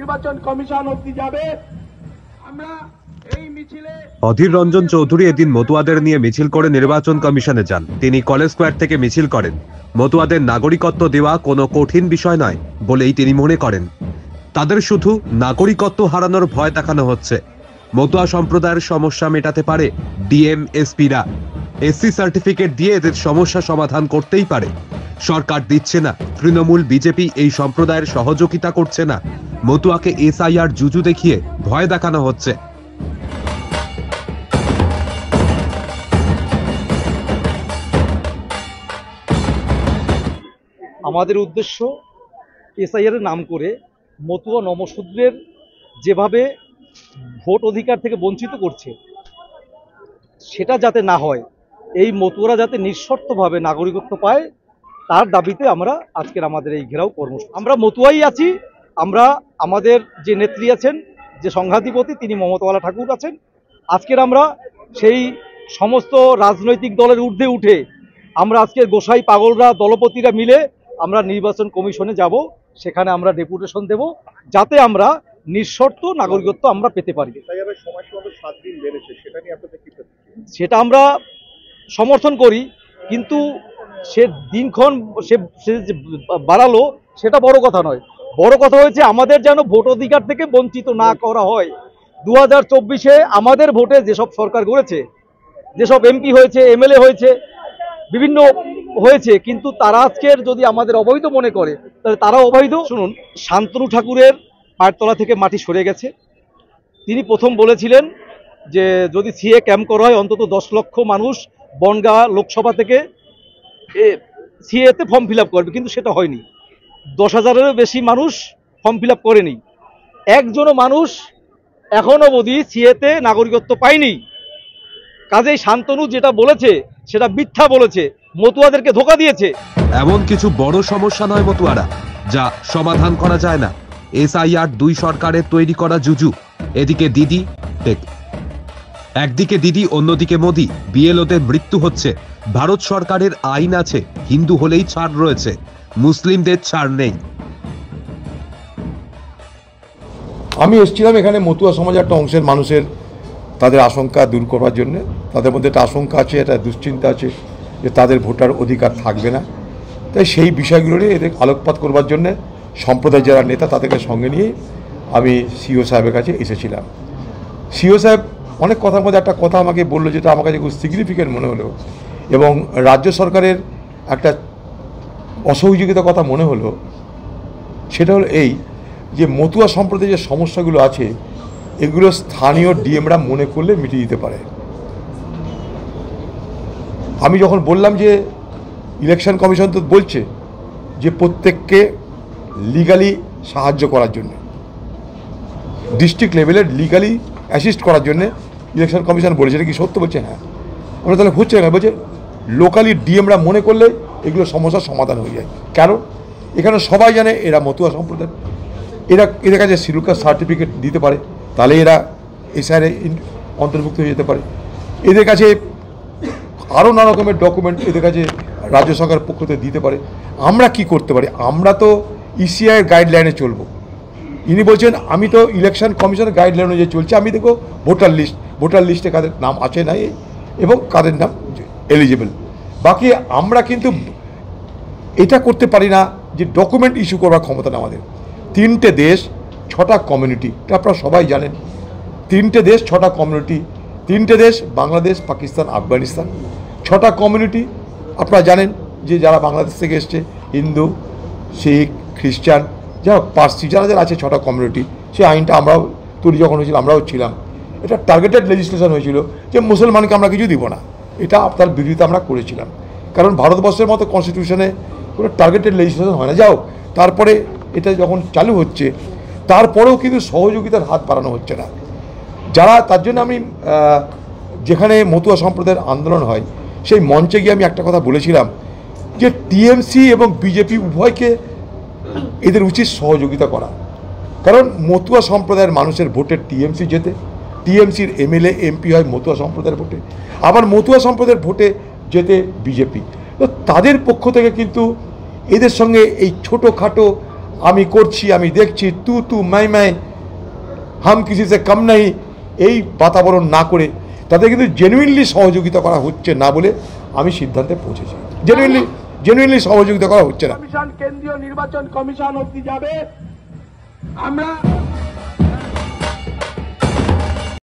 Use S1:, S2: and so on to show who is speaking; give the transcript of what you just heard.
S1: নির্বাচন কমিশন অবধি যাবে। আমরা এই মিছিলে
S2: অধীর রঞ্জন চৌধুরী এদিন মতুয়াদের নিয়ে মিছিল করে নির্বাচন কমিশনে যান। তিনি কলেজ স্কোয়ার থেকে মিছিল করেন। মতুয়াদের নাগরিকত্ব দেওয়া কোনো কঠিন বিষয় নয় বলেই তিনি মনে করেন। তাদের শুধু নাগরিকত্ব হারানোর ভয় দেখানো হচ্ছে। মতুয়া সম্প্রদায়ের সমস্যা মেটাতে পারে ডিএম এসপিরা। এসসি সার্টিফিকেট দিয়ে এদের সমস্যা সমাধান করতেই পারে। সরকার দিচ্ছে না, তৃণমূল বিজেপি এই সম্প্রদায়ের সহযোগিতা করছে না। মতুয়াকে এসআইআর জুজু দেখিয়ে ভয় দেখানো হচ্ছে।
S3: আমাদের উদ্দেশ্য এসআইআর নাম করে মতুয়া নমশূদ্রের যেভাবে ভোট অধিকার থেকে বঞ্চিত করছে সেটা যাতে না হয়, এই মতুয়ারা যাতে নিঃশর্তভাবে নাগরিকত্ব পায় তার দাবিতে আমরা আজকের আমাদের এই ঘেরাও কর্মসূচি। আমরা মতুয়াই আছি। আমরা আমাদের যে নেত্রী আছেন, যে সংঘাধিপতি, তিনি মমতাওয়ালা ঠাকুর আছেন। আজকের আমরা সেই সমস্ত রাজনৈতিক দলের ঊর্ধ্বে উঠে আমরা আজকে গোসাই পাগলরা দলপতিরা মিলে আমরা নির্বাচন কমিশনে যাব। সেখানে আমরা ডেপুটেশন দেব যাতে আমরা নিঃশর্ত নাগরিকত্ব আমরা পেতে পারি। সেটা আমরা সমর্থন করি, কিন্তু সে দিনক্ষণ সে বাড়ালো সেটা বড় কথা নয়। বড় কথা হয়েছে আমাদের যেন ভোট অধিকার থেকে বঞ্চিত না করা হয়। 2024-এ আমাদের ভোটে যেসব সরকার গড়েছে, যেসব এমপি হয়েছে, এমএলএ হয়েছে, বিভিন্ন হয়েছে, কিন্তু তারা আজকের যদি আমাদের অবৈধ মনে করে তাহলে তারাও অবৈধ। শুনুন, শান্তনু ঠাকুরের পায়ের তলা থেকে মাটি সরে গেছে। তিনি প্রথম বলেছিলেন যে যদি সিএ ক্যাম্প করা হয় অন্তত 10 লক্ষ মানুষ বনগাঁ লোকসভা থেকে সিএতে ফর্ম ফিল আপ করবে, কিন্তু সেটা হয়নি। 10,000-এরও বেশি মানুষ ফর্ম ফিল আপ করেনি। একজনও মানুষ এখনো অবধি সিএতে নাগরিকত্ব পায়নি। কাজেই শান্তনু যেটা বলেছে সেটা মিথ্যা বলেছে, মতুয়াদেরকে ধোঁকা দিয়েছে।
S2: এমন কিছু বড় সমস্যা নয় মতুয়ারা, যা সমাধান করা যায় না। এসআইআর দুই সরকারের তৈরি করা জুজু। এদিকে দিদি, একদিকে দিদি, অন্যদিকে মোদি। বিএলওদের মৃত্যু হচ্ছে। ভারত সরকারের আইন আছে, হিন্দু হলেই ছাড় রয়েছে, মুসলিমদের ছাড় নেই।
S4: আমি এসেছিলাম এখানে মতুয়া সমাজের একটা অংশের মানুষের তাদের আশঙ্কা দূর করার জন্য। তাদের মধ্যে একটা আশঙ্কা আছে, একটা দুশ্চিন্তা আছে যে তাদের ভোটার অধিকার থাকবে না। তাই সেই বিষয়গুলো নিয়ে এদের আলোকপাত করবার জন্যে সম্প্রদায়ের যারা নেতা তাদেরকে সঙ্গে নিয়ে আমি সিও সাহেবের কাছে এসেছিলাম। সিও সাহেব অনেক কথার মধ্যে একটা কথা আমাকে বললো, যেটা আমার কাছে খুব সিগনিফিকেন্ট মনে হলো এবং রাজ্য সরকারের একটা অসহযোগিতার কথা মনে হলো। সেটা হলো এই যে মতুয়া সম্প্রদায়ের যে সমস্যাগুলো আছে এগুলো স্থানীয় ডিএমরা মনে করলে মিটিয়ে দিতে পারে। আমি যখন বললাম যে ইলেকশন কমিশন তো বলছে যে প্রত্যেককে লিগালি সাহায্য করার জন্য, ডিস্ট্রিক্ট লেভেলে লিগালি অ্যাসিস্ট করার জন্য ইলেকশন কমিশন বলেছে, এটা কি সত্য? বলছে হ্যাঁ। আমরা তাহলে হচ্ছে না, বলছে লোকালি ডিএমরা মনে করলে এগুলো সমস্যার সমাধান হয়ে যায়। কেন? এখানে সবাই জানে এরা মতুয়া সম্প্রদায়, এদের কাছে শিডিউল কাস্ট সার্টিফিকেট দিতে পারে, তাহলে এরা এসআইআরে অন্তর্ভুক্ত হয়ে যেতে পারে। এদের কাছে আরও নানা রকমের ডকুমেন্ট এদের কাছে রাজ্য সরকারের পক্ষ থেকে দিতে পারে। আমরা কি করতে পারি? আমরা তো ইসিআইয়ের গাইডলাইনে চলবো। ইনি বলছেন আমি তো ইলেকশন কমিশনের গাইডলাইন অনুযায়ী চলছে, আমি দেখো ভোটার লিস্টে কাদের নাম আছে নাই এবং কাদের নাম এলিজিবল। বাকি আমরা কিন্তু এটা করতে পারি না যে ডকুমেন্ট ইস্যু করবার ক্ষমতা না আমাদের। 3টে দেশ 6টা কমিউনিটি, এটা আপনারা সবাই জানেন। 3টে দেশ 6টা কমিউনিটি, 3টে দেশ বাংলাদেশ, পাকিস্তান, আফগানিস্তান। 6টা কমিউনিটি আপনারা জানেন যে যারা বাংলাদেশ থেকে এসছে, হিন্দু, শিখ, খ্রিস্টান, যা পার্সি, যারা যারা আছে 6টা কমিউনিটি। সেই আইনটা আমরাও তৈরি যখন হয়েছিল আমরাও ছিলাম। এটা টার্গেটেড লেজিসলেশন হয়েছিল যে মুসলমানকে আমরা কিছু দিব না, এটা তার বিরোধিতা আমরা করেছিলাম। কারণ ভারতবর্ষের মতো কনস্টিটিউশনে কোনো টার্গেটেড লেজিসলেশন হয় না। যাও, তারপরে এটা যখন চালু হচ্ছে তারপরেও কিন্তু সহযোগিতার হাত বাড়ানো হচ্ছে না যারা। তার জন্য আমি যেখানে মতুয়া সম্প্রদায়ের আন্দোলন হয় সেই মঞ্চে গিয়ে আমি একটা কথা বলেছিলাম যে টিএমসি এবং বিজেপি উভয়কে এদের উচিত সহযোগিতা করা। কারণ মতুয়া সম্প্রদায়ের মানুষের ভোটে টিএমসি জেতে, টিএমসির এমএলএ এমপি হয় মতুয়া সম্প্রদায়ের ভোটে, আবার মতুয়া সম্প্রদায়ের ভোটে জেতে বিজেপি। তো তাদের পক্ষ থেকে কিন্তু এদের সঙ্গে এই ছোটোখাটো আমি করছি, আমি দেখছি, তু মাই মাই, হাম কিসি সে কম নাই, এই বাতাবরণ না করে তাদের কিন্তু জেনুইনলি সহযোগিতা করা হচ্ছে না বলে আমি সিদ্ধান্তে পৌঁছেছি। জেনুইনলি সহযোগিতা করা হচ্ছে না।
S1: কমিশন কেন্দ্রীয় নির্বাচন কমিশন অবধি যাবে। আমরা